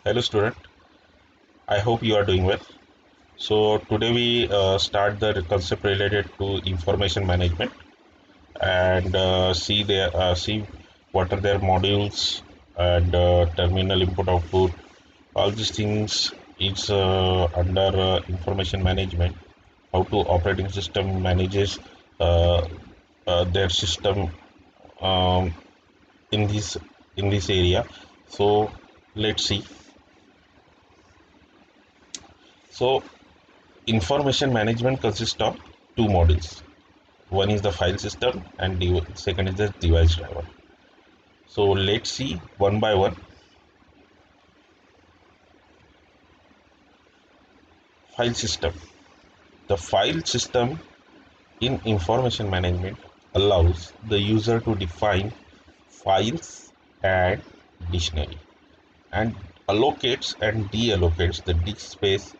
Hello student, I hope you are doing well. So today we start the concept related to information management and see what are their modules and terminal input output. All these things is under information management. How to operating system manages uh, their system um, in this area. So let's see. So information management consists of two modules. One is the file system and the second is the device driver. So let's see one by one. File system. The file system in information management allows the user to define files and dictionary and allocates and deallocates the disk space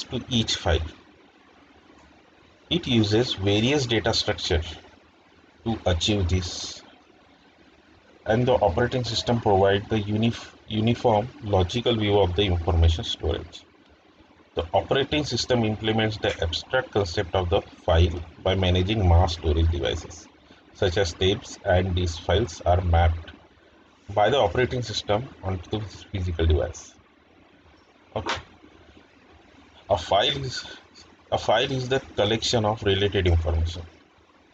to each file. It uses various data structures to achieve this, and the operating system provides the uniform logical view of the information storage. The operating system implements the abstract concept of the file by managing mass storage devices, such as tapes and disk files are mapped by the operating system onto the physical device. Okay. A file is a file is the collection of related information.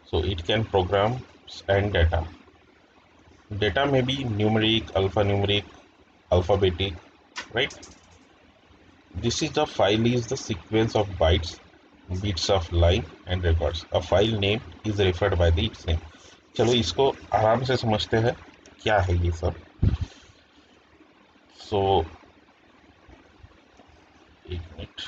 So it can programs and data. Data may be numeric, alphanumeric, alphabetic, right? This is the file is the sequence of bytes, bits of line and records. A file name is referred by the its name. चलो इसको आराम से समझते हैं क्या है ये सब. So एक मिनट.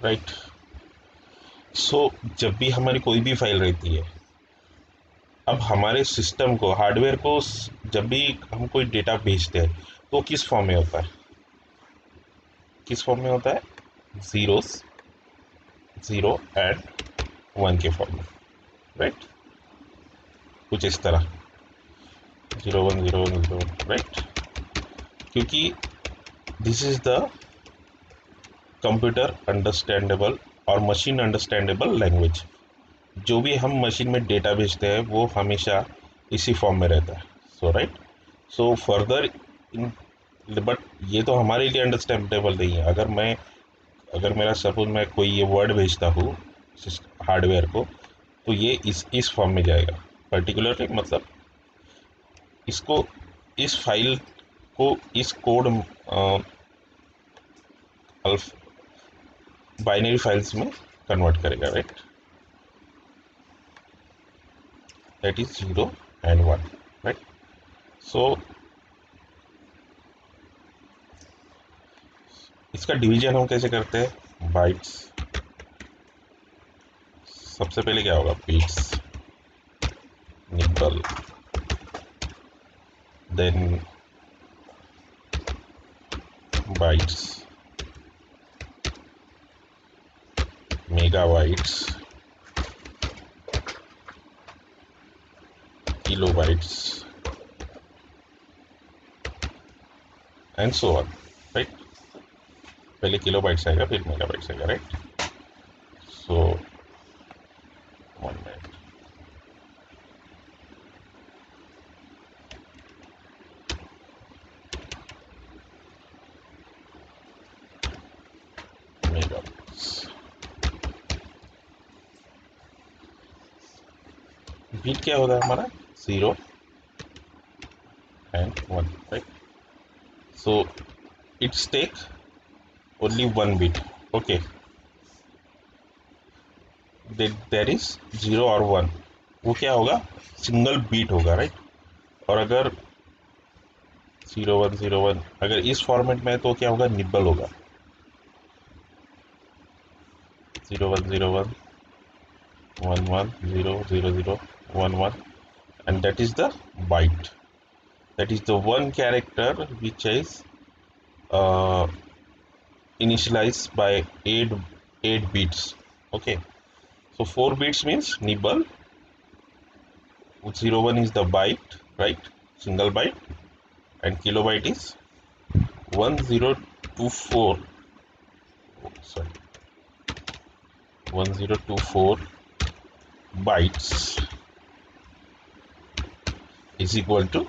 राइट. सो जब भी हमारी कोई भी फाइल रहती है, अब हमारे सिस्टम को हार्डवेयर को जब भी हम कोई डेटा भेजते हैं तो किस फॉर्म में होता है? किस फॉर्म में होता है? जीरोस, जीरो एंड वन के फॉर्म में, राइट? कुछ इस तरह 01 01 01, राइट? क्योंकि this is the computer understandable और मशीन अंडरस्टैंडेबल लैंग्वेज. जो भी हम मशीन में डेटा भेजते हैं वो हमेशा इसी फॉर्म में रहता है. So right. So further in, but ये तो हमारे लिए अंडरस्टैंडेबल नहीं है. अगर मेरा सपोज मैं कोई ये वर्ड भेजता हूँ हार्डवेयर को, तो ये इस फॉर्म में जाएगा पर्टिकुलरली. मतलब इसको इस फाइल को इस कोड बाइनरी फाइल्स में कन्वर्ट करेगा, right? That is 0 and 1, right? So इसका डिवीजन हम कैसे करते हैं? बाइट्स. सबसे पहले क्या होगा? Bits, nibble, then bytes, megabytes, kilobytes, and so on, right? पहले किलोबाइट्स आएगा फिर मेगाबाइट्स आएगा, right? So 1 minute. Megabytes. Bit क्या होगा हमारा? 0 and 1, right? So it's take only one bit. Okay, there is 0 और 1. वो क्या होगा? सिंगल बीट होगा, राइट? और अगर 0101 अगर इस फॉर्मेट में है तो क्या होगा? निबल होगा. 0101 11000011, and that is the byte. That is the one character which is uh, initialized by 8 bits. Okay, so 4 bits means nibble, 01 is the byte, right? Single byte, and kilobyte is 1024, sorry, 1024 bytes is equal to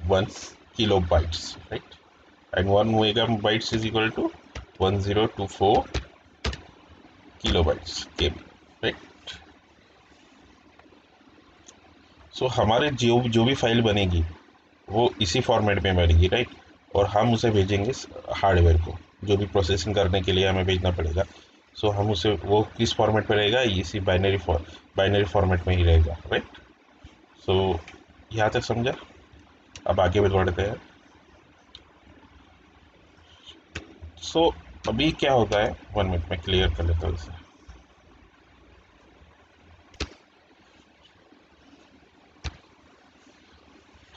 1 kilobytes, right? And 1 megabytes is equal to 1024 kilobytes KB, right? सो हमारे जो भी file बनेगी वो इसी format में बनेगी, right? और हम उसे भेजेंगे हार्डवेयर को, जो भी प्रोसेसिंग करने के लिए हमें भेजना पड़ेगा। सो हम उसे वो किस फॉर्मेट में रहेगा, इसी बाइनरी फॉर्मेट में ही रहेगा, राइट? सो यहाँ तक समझा? अब आगे बढ़ते हैं। सो अभी क्या होता है, 1 मिनट में क्लियर कर लेता हूँ इसे।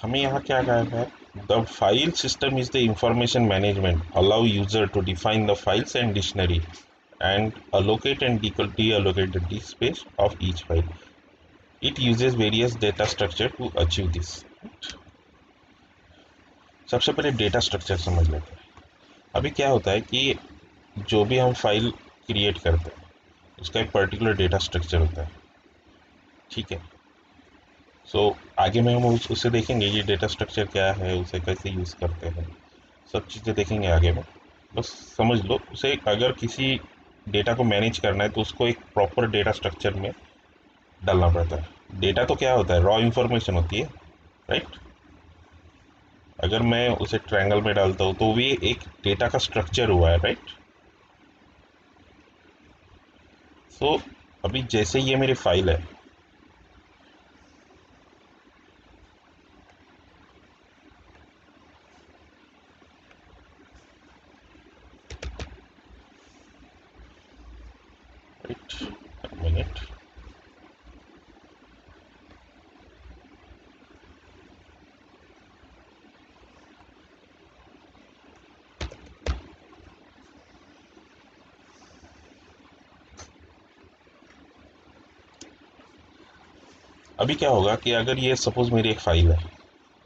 हमें यहाँ क्या कहा है, the file system is the information management allow user to define the files and dictionary and allocate and deallocate the disk space of each file. It uses various data structure to achieve this. सबसे पहले data structure समझ लेते हैं। अभी क्या होता है कि जो भी हम फाइल क्रिएट करते हैं उसका एक पर्टिकुलर डेटा स्ट्रक्चर होता है, ठीक है? सो आगे में हम उसे देखेंगे ये डेटा स्ट्रक्चर क्या है, उसे कैसे यूज़ करते हैं, सब चीज़ें देखेंगे आगे में। बस समझ लो उसे, अगर किसी डेटा को मैनेज करना है तो उसको एक प्रॉपर डेटा स्ट्रक्चर में डालना पड़ता है। डेटा तो क्या होता है, रॉ इंफॉर्मेशन होती है, राइट? अगर मैं उसे ट्रायंगल में डालता हूँ तो भी एक डेटा का स्ट्रक्चर हुआ है, राइट? सो अभी जैसे ये मेरी फाइल है, राइट? मिनट। अभी क्या होगा कि अगर ये सपोज मेरी एक फाइल है,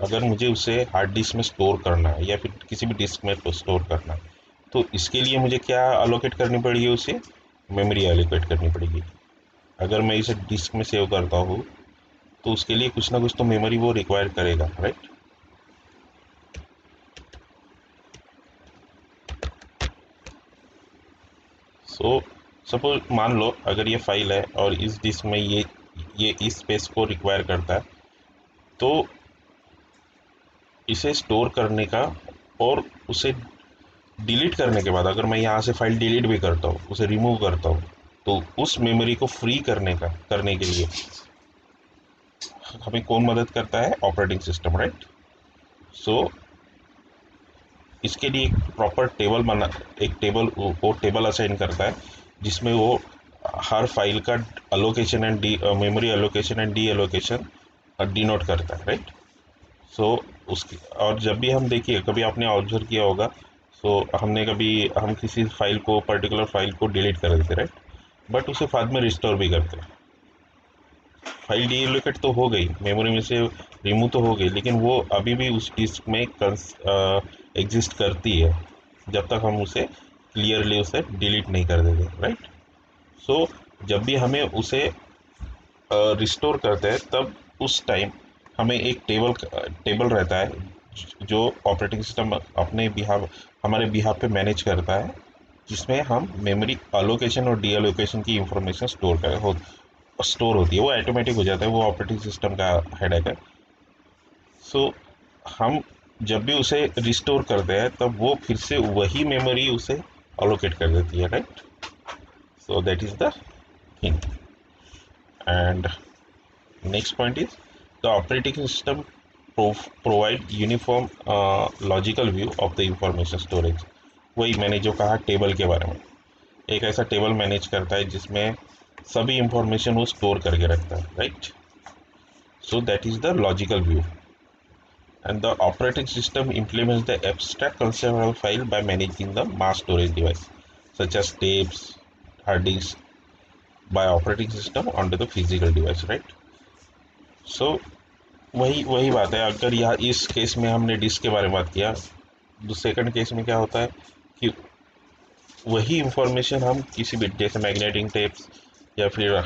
अगर मुझे उसे हार्ड डिस्क में स्टोर करना है या फिर किसी भी डिस्क में स्टोर करना है, तो इसके लिए मुझे क्या अलोकेट करनी पड़ेगी, उसे मेमोरी अलोकेट करनी पड़ेगी। अगर मैं इसे डिस्क में सेव करता हूँ तो उसके लिए कुछ ना कुछ तो मेमोरी वो रिक्वायर करेगा, राइट? सो सपोज मान लो अगर ये फाइल है और इस डिस्क में ये इस स्पेस को रिक्वायर करता है, तो इसे स्टोर करने का और उसे डिलीट करने के बाद अगर मैं यहाँ से फाइल डिलीट भी करता हूँ, उसे रिमूव करता हूँ, तो उस मेमोरी को फ्री करने के लिए हमें कौन मदद करता है, ऑपरेटिंग सिस्टम, राइट? सो इसके लिए एक प्रॉपर वो टेबल असाइन करता है जिसमें वो हर फाइल का allocation and memory allocation and D allocation denote करता है, राइट? सो उसकी, और जब भी हम देखिए, कभी आपने ऑब्जर्व किया होगा, सो हम किसी फाइल को, पर्टिकुलर फाइल को डिलीट कर देते, राइट? बट उसे बाद में रिस्टोर भी करते हैं। फाइल डीलोकेट तो हो गई, मेमोरी में से रिमूव तो हो गई, लेकिन वो अभी भी उस डिस्क में एग्जिस्ट करती है जब तक हम उसे क्लियरली उसे डिलीट नहीं कर देते, राइट? सो जब भी हमें उसे रिस्टोर करते हैं तब उस टाइम हमें एक टेबल रहता है जो ऑपरेटिंग सिस्टम अपने बिहाफ हमारे बिहाफ पे मैनेज करता है, जिसमें हम मेमोरी अलोकेशन और डी एलोकेशन की इंफॉर्मेशन स्टोर होती है। वो ऑटोमेटिक हो जाता है, वो ऑपरेटिंग सिस्टम का हेडेक है। सो हम जब भी उसे रिस्टोर करते हैं तब वो फिर से वही मेमोरी उसे अलोकेट कर देती है, right? So that is the thing. And next point is the operating system provide uniform logical view of the information storage. वही मैंने जो कहा टेबल के बारे में, एक ऐसा टेबल मैनेज करता है जिसमें सभी इंफॉर्मेशन वो स्टोर करके रखता है, right? So that is the logical view. And the operating system implements the abstract concept of file by managing the mass storage device, such as tapes, hard disk, by operating system onto the physical device, right? So वही वही बात है, अगर यहाँ इस case में हमने disc के बारे में बात किया, तो सेकंड केस में क्या होता है कि वही इंफॉर्मेशन हम किसी भी जैसे मैग्नेटिक टेप्स या फिर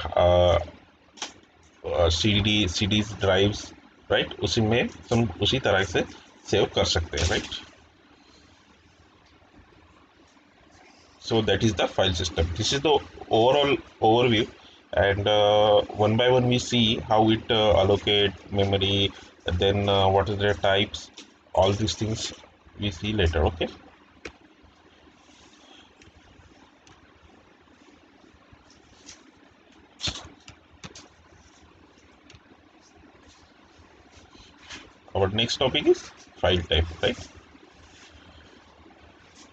सीडीज ड्राइव्स, राइट, उसी में हम उसी तरह से सेव कर सकते हैं, right? So that is the file system. This is the overall overview, and one by one we see how it allocate memory, then what is their types, all these things we see later. Okay. Our next topic is file type, right?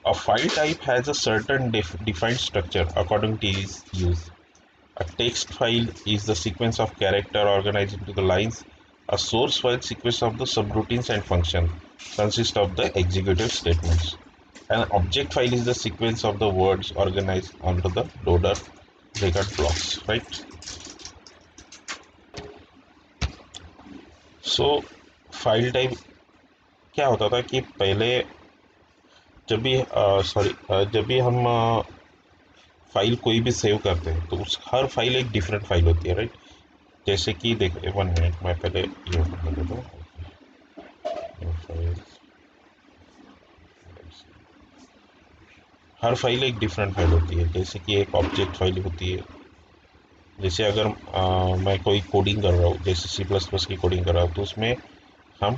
A file type has a certain defined structure according to its use. A text file is the sequence of character organized into the lines. A source file sequence of the subroutines and functions consists of the executive statements. An object file is the sequence of the words organized onto the loader record blocks, right? So file type क्या होता था कि पहले जब भी हम file कोई भी सेव करते हैं तो उस हर फाइल एक डिफरेंट फाइल होती है, राइट? जैसे कि देखिए 1 मिनट, मैं पहले ये ओपन कर देता हूँ। हर फाइल एक डिफरेंट फाइल होती है, जैसे कि एक ऑब्जेक्ट फाइल होती है। जैसे अगर मैं कोई कोडिंग कर रहा हूँ, जैसे सी प्लस प्लस की कोडिंग कर रहा हूँ, तो उसमें हम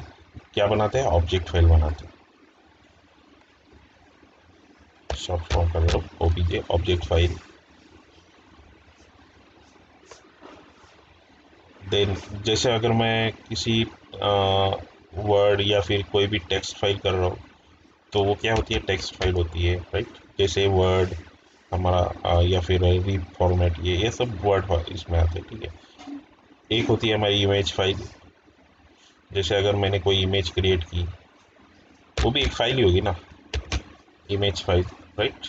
क्या बनाते हैं, ऑब्जेक्ट फाइल बनाते हैं। शॉर्ट फॉर्म कर रहा हूँ ओबीजे ऑब्जेक्ट फाइल। देन जैसे अगर मैं किसी वर्ड या फिर कोई भी टेक्स्ट फाइल कर रहा हूँ, तो वो क्या होती है, टेक्स्ट फाइल होती है, राइट? जैसे वर्ड हमारा या फिर रीप फॉर्मेट, ये सब वर्ड इसमें आते हैं, ठीक है? एक होती है हमारी इमेज फाइल। जैसे अगर मैंने कोई इमेज क्रिएट की, वो भी एक फाइल ही होगी ना, इमेज फाइल, राइट?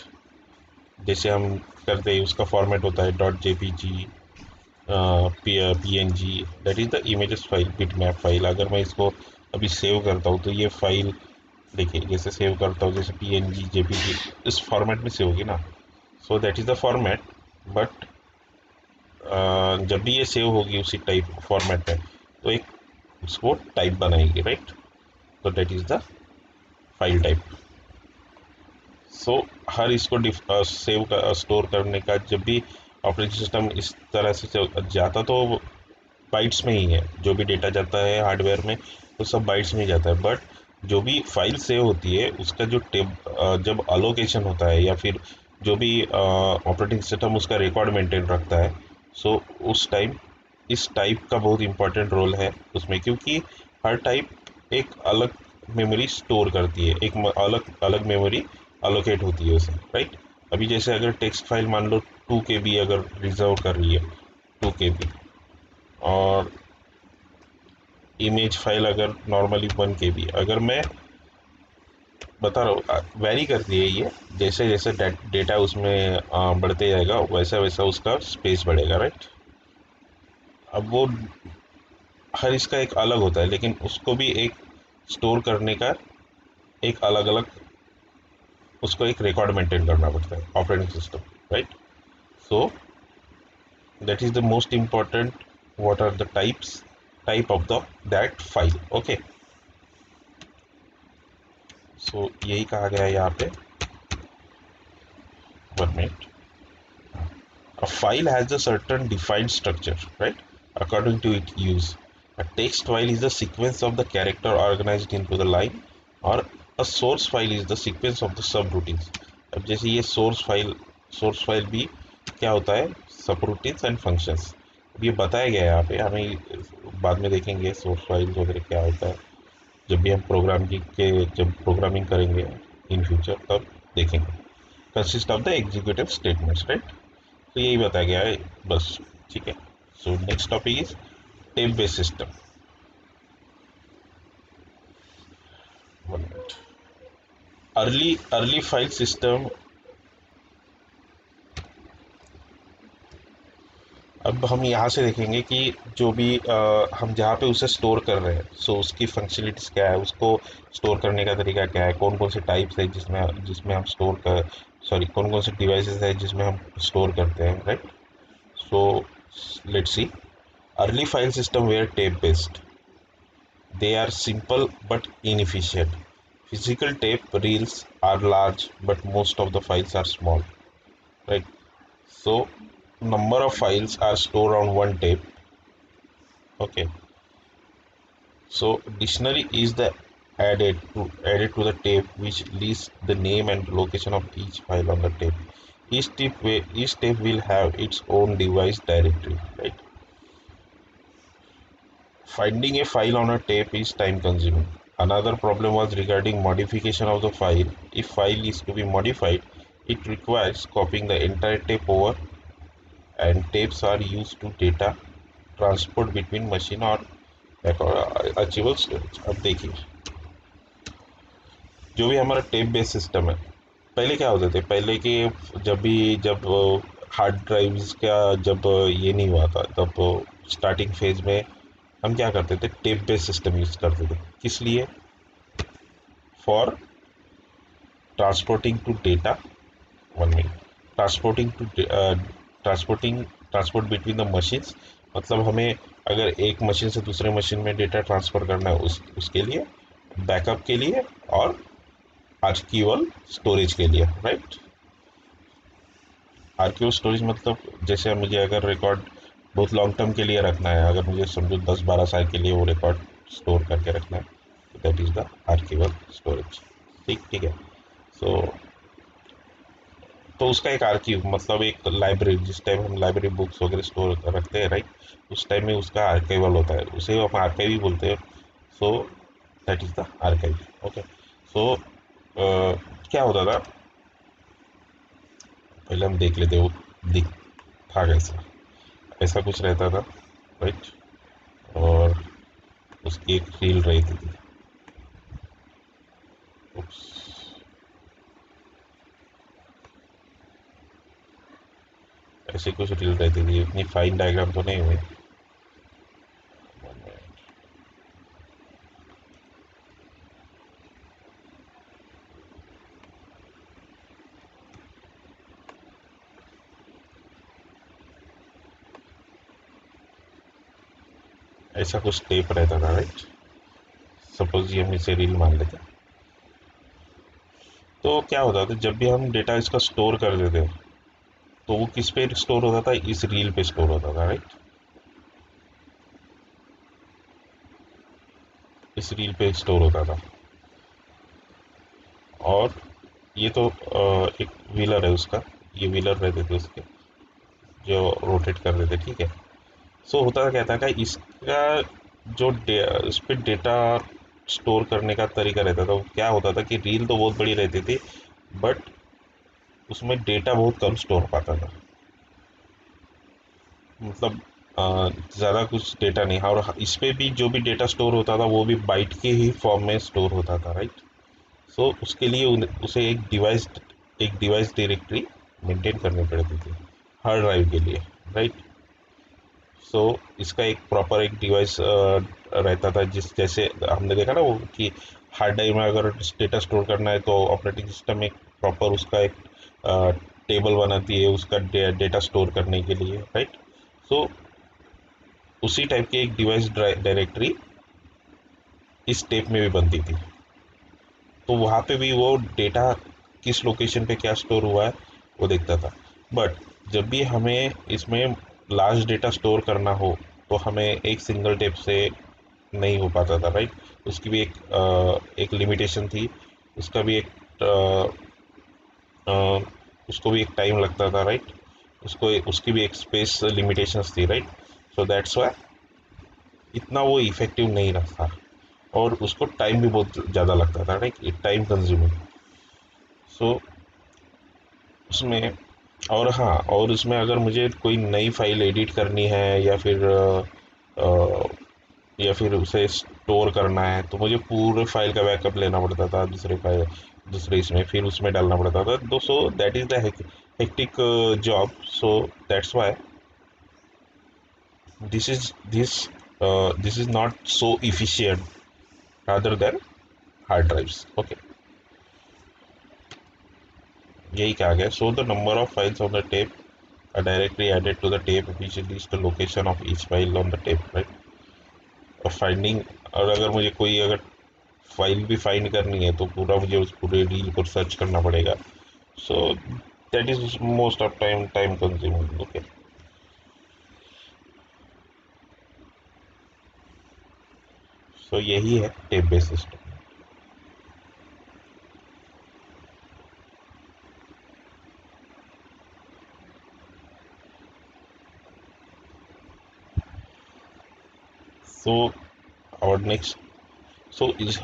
जैसे हम करते हैं उसका फॉर्मेट होता है dot JPG, PNG, that is the images file, bit map file. अगर मैं इसको अभी सेव करता हूँ तो ये फाइल, देखिए जैसे सेव करता हूँ, जैसे पीएनजी जेपीजी, इस फॉर्मेट में सेव होगी ना। सो that is the format. But जब भी ये सेव होगी उसी टाइप फॉर्मेट में, तो एक उसको टाइप बनाएगी, राइट? तो that is the file type. So हर इसको सेव का स्टोर करने का, जब भी ऑपरेटिंग सिस्टम इस तरह से जाता, तो बाइट्स में ही है। जो भी डेटा जाता है हार्डवेयर में, वो सब बाइट्स में ही जाता है। बट जो भी फाइल सेव होती है उसका जो जब अलोकेशन होता है, या फिर जो भी ऑपरेटिंग सिस्टम उसका रिकॉर्ड मेंटेन रखता है, सो उस टाइम इस टाइप का बहुत इंपॉर्टेंट रोल है उसमें, क्योंकि हर टाइप एक अलग मेमोरी स्टोर करती है, एक अलग अलग मेमोरी अलोकेट होती है उसे, राइट? अभी जैसे अगर टेक्स्ट फाइल मान लो 2 KB अगर रिजर्व कर रही है, 2 KB, और इमेज फाइल अगर नॉर्मली 1 KB, अगर मैं बता रहा हूँ वेरी करती है ये, जैसे जैसे डेटा उसमें बढ़ते जाएगा वैसा वैसा उसका स्पेस बढ़ेगा, राइट? अब वो हर इसका एक अलग होता है, लेकिन उसको भी एक स्टोर करने का एक अलग अलग, उसको एक रिकॉर्ड मेंटेन करना पड़ता है operating system, right? So that is the most important, what are the type of the that file, okay? सो यही कहा गया है यहाँ पे, 1 minute। A file has a certain defined structure, right? According to its use. A text file is the sequence of the character organized into the line, or a source file is the sequence of the subroutines. अब जैसे ये source file भी क्या होता है, subroutines and functions. अब ये बताया गया है यहाँ पे, हमें बाद में देखेंगे सोर्स फाइल वगैरह क्या होता है, जब भी हम प्रोग्रामिंग करेंगे इन फ्यूचर तब देखेंगे। Consist of the executive statements, right. तो यही बताया गया है बस। ठीक है। So next topic is tape based system. One minute. Early file system. अब हम यहाँ से देखेंगे कि जो भी हम जहाँ पे उसे स्टोर कर रहे हैं, सो उसकी फंक्शनलिटीज़ क्या है, उसको स्टोर करने का तरीका क्या है, कौन कौन से टाइप्स है जिसमें जिसमें हम स्टोर कर, सॉरी, कौन कौन से डिवाइसेस है जिसमें हम स्टोर करते हैं, right. So let's see. Early file system were tape based, they are simple but inefficient. Physical tape reels are large, but most of the files are small, right? So, number of files are stored on one tape. Okay. So, dictionary is the added to the tape, which lists the name and location of each file on the tape. Each tape will have its own device directory, right? Finding a file on a tape is time consuming. Another problem was regarding modification of the file. If file is to be modified, it requires copying the entire tape over, and tapes are used to data transport between machine or archival storage. अब देखिए, जो भी हमारा tape based system है, पहले क्या होते थे, पहले के जब हार्ड ड्राइव्स का जब ये नहीं हुआ था, तब स्टार्टिंग फेज में हम क्या करते थे, टेप बेस्ड सिस्टम यूज करते थे। किस लिए? For transporting to data. One minute. Transporting to transporting transport between the machines, मतलब हमें अगर एक मशीन से दूसरे मशीन में डेटा ट्रांसफ़र करना है, उसके लिए, बैकअप के लिए, और आर्कीवल स्टोरेज के लिए, राइट। आर्कीवल स्टोरेज मतलब जैसे मुझे अगर रिकॉर्ड बहुत लॉन्ग टर्म के लिए रखना है, अगर मुझे समझो 10-12 साल के लिए वो रिकॉर्ड स्टोर करके रखना है, तो दैट इज़ द आर्कीवल स्टोरेज। ठीक ठीक है। सो तो उसका एक आर्कीव मतलब एक लाइब्रेरी, जिस टाइम हम लाइब्रेरी बुक्स वगैरह स्टोर रखते हैं, राइट, उस टाइम में उसका आर्काइवल होता है, उसे हम आर्काइव ही बोलते हैं। So that is the archive. Okay. So क्या होता था, पहले हम देख लेते वो दिख था कैसा। ऐसा कुछ रहता था, राइट, और उसकी एक रील रहती थी। Oops, ऐसी कुछ रील रहती थी, इतनी फाइन डायग्राम तो नहीं हुई। ऐसा कुछ टेप रहता था, राइट। सपोज ये हम इसे रील मान लेते हैं। तो क्या होता था, जब भी हम डेटा इसका स्टोर कर देते, तो वो किस पे स्टोर होता था, इस रील पे स्टोर होता था, राइट। इस रील पे स्टोर होता था। और ये तो एक व्हीलर है उसका, ये व्हीलर रहते थे उसके, जो रोटेट कर देते, ठीक है। सो होता क्या था कि इसका जो इस पे डेटा स्टोर करने का तरीका रहता था, वो क्या होता था कि रील तो बहुत बड़ी रहती थी, बट उसमें डेटा बहुत कम स्टोर हो पाता था। मतलब ज़्यादा कुछ डेटा नहीं, और इस पे भी जो भी डेटा स्टोर होता था वो भी बाइट के ही फॉर्म में स्टोर होता था, राइट। सो उसके लिए उसे एक डिवाइस डायरेक्टरी मेंटेन करनी पड़ती थी हर ड्राइव के लिए, राइट। सो इसका एक प्रॉपर एक डिवाइस रहता था, जिस जैसे हमने देखा ना वो कि हार्ड ड्राइव में अगर डेटा स्टोर करना है, तो ऑपरेटिंग सिस्टम एक प्रॉपर उसका एक टेबल बनाती है उसका डेटा स्टोर करने के लिए, राइट। सो उसी टाइप की एक डिवाइस डायरेक्टरी इस टेप में भी बनती थी। तो वहाँ पे भी वो डेटा किस लोकेशन पे क्या स्टोर हुआ है वो देखता था। बट जब भी हमें इसमें लार्ज डेटा स्टोर करना हो, तो हमें एक सिंगल टेप से नहीं हो पाता था, राइट। उसकी भी एक लिमिटेशन थी, उसका भी अ, उसको भी एक टाइम लगता था, राइट। उसकी भी एक स्पेस लिमिटेशंस थी, राइट। सो दैट्स वाई इतना वो इफेक्टिव नहीं रहा, और उसको टाइम भी बहुत ज़्यादा लगता था, राइट, टाइम कंज्यूमिंग। सो उसमें। और हाँ, और उसमें अगर मुझे कोई नई फाइल एडिट करनी है या फिर उसे स्टोर करना है, तो मुझे पूरे फाइल का बैकअप लेना पड़ता था दूसरे इसमें, फिर उसमें डालना पड़ता था। तो सो that is the hectic job, so that's why this is this is not so efficient rather than hard drives. Okay, यही कहा गया. So the number of files on the tape are directly added to the tape which lists the location of each file on the tape, right? और finding, और अगर मुझे कोई अगर file भी फाइंड करनी है तो पूरा मुझे उस पूरे रील को सर्च करना पड़ेगा. So that is most of time consuming. Okay, so यही है tape based system. So our next, so is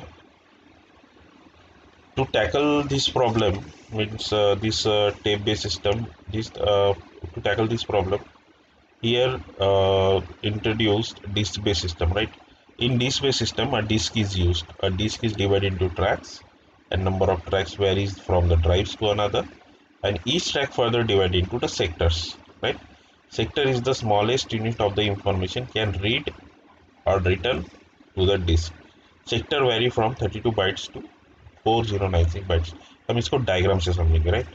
to tackle this problem, means this tape based system, this to tackle this problem, here introduced disk based system, right? In disk based system, a disk is used. A disk is divided into tracks, and number of tracks varies from the drives to another, and each track further divided into the sectors, right? Sector is the smallest unit of the information can read or written to the disk. Sector vary from 32 bytes to 4096 bytes. हम इसको diagram से समझेंगे, right?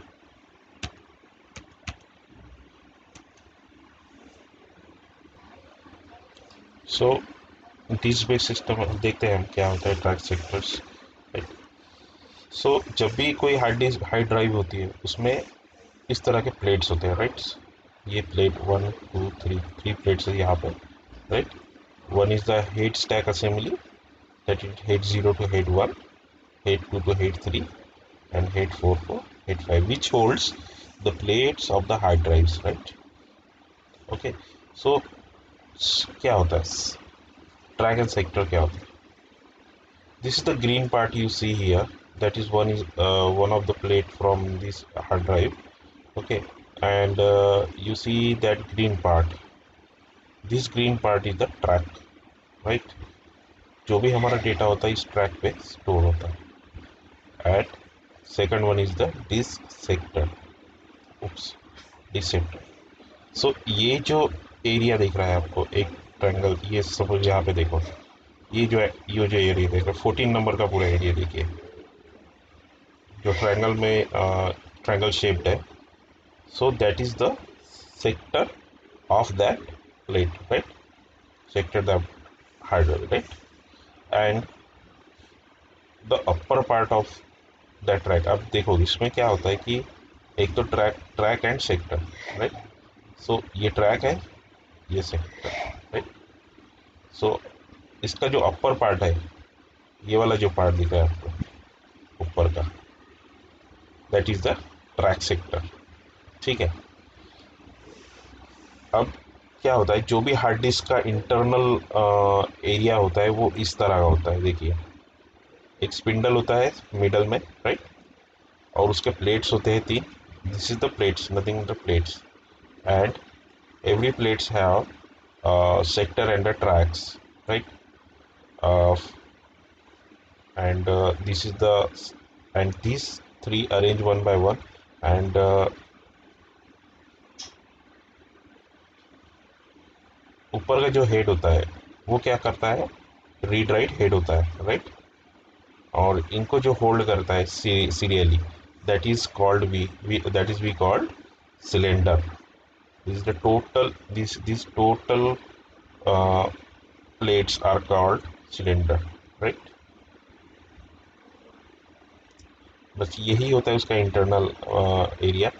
So this base system देखते हैं हम क्या होता है ट्रैक सेक्टर्स, राइट? सो जब भी कोई हार्ड ड्राइव होती है उसमें इस तरह के प्लेट्स होते हैं, राइट? ये प्लेट 1 2 3 प्लेट्स है यहाँ पे, right? One is the head stack assembly, that is head 0 to head 1, head 2 to head 3, and head 4 to head 5, which holds the plates of the hard drives, right? Okay, so क्या होता है track and sector, क्या होता है? This is the green part you see here, that is one of the plate from this hard drive. Okay, and you see that green part, this green part is the track, right? जो भी हमारा data होता है इस track पे store होता है. At second one is the disk sector. Oops, disk sector. So ये जो एरिया दिख रहा है आपको, एक ट्रायंगल, ये सपोज यहाँ पे देखो, ये जो एरिया देख रहे हो 14 नंबर का पूरा एरिया देखिए, जो ट्रायंगल में ट्रायंगल शेप्ड है. सो that is the sector of that plate, right? Sector the hardware, right? And the upper part of that track. अब देखो इसमें क्या होता है कि एक तो ट्रैक एंड सेक्टर, राइट? सो ये ट्रैक है, ये सेक्टर, राइट? सो इसका जो अपर पार्ट है, ये वाला जो पार्ट दिख रहा है आपको ऊपर का, that is the track sector. ठीक है. अब क्या होता है, जो भी हार्ड डिस्क का इंटरनल एरिया होता है वो इस तरह का होता है. देखिए, एक स्पिंडल होता है मिडल में, राइट? और उसके प्लेट्स होते हैं 3. This is the plates, nothing the plates. And every plates have sector and the tracks, right? uh, and this is the and these three arrange one by one. And ऊपर का जो head होता है वो क्या करता है, रीड राइट हेड होता है, राइट? और इनको जो होल्ड करता है serially, that is called that is we called cylinder. This is the total, this total plates are called cylinder, right? बस यही होता है उसका इंटरनल एरिया.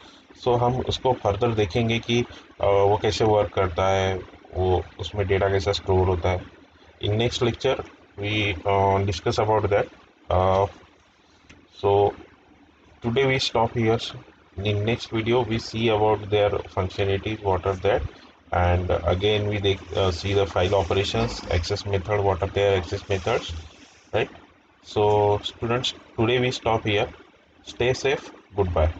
सो हम उसको फर्दर देखेंगे कि वो कैसे वर्क करता है, वो उसमें डेटा कैसा स्टोर होता है. In next lecture we discuss about that. So today we stop here. In next video we see about their functionalities, what are that, and again we see the file operations, access method, what are their access methods, right? So students, today we stop here. Stay safe. Goodbye.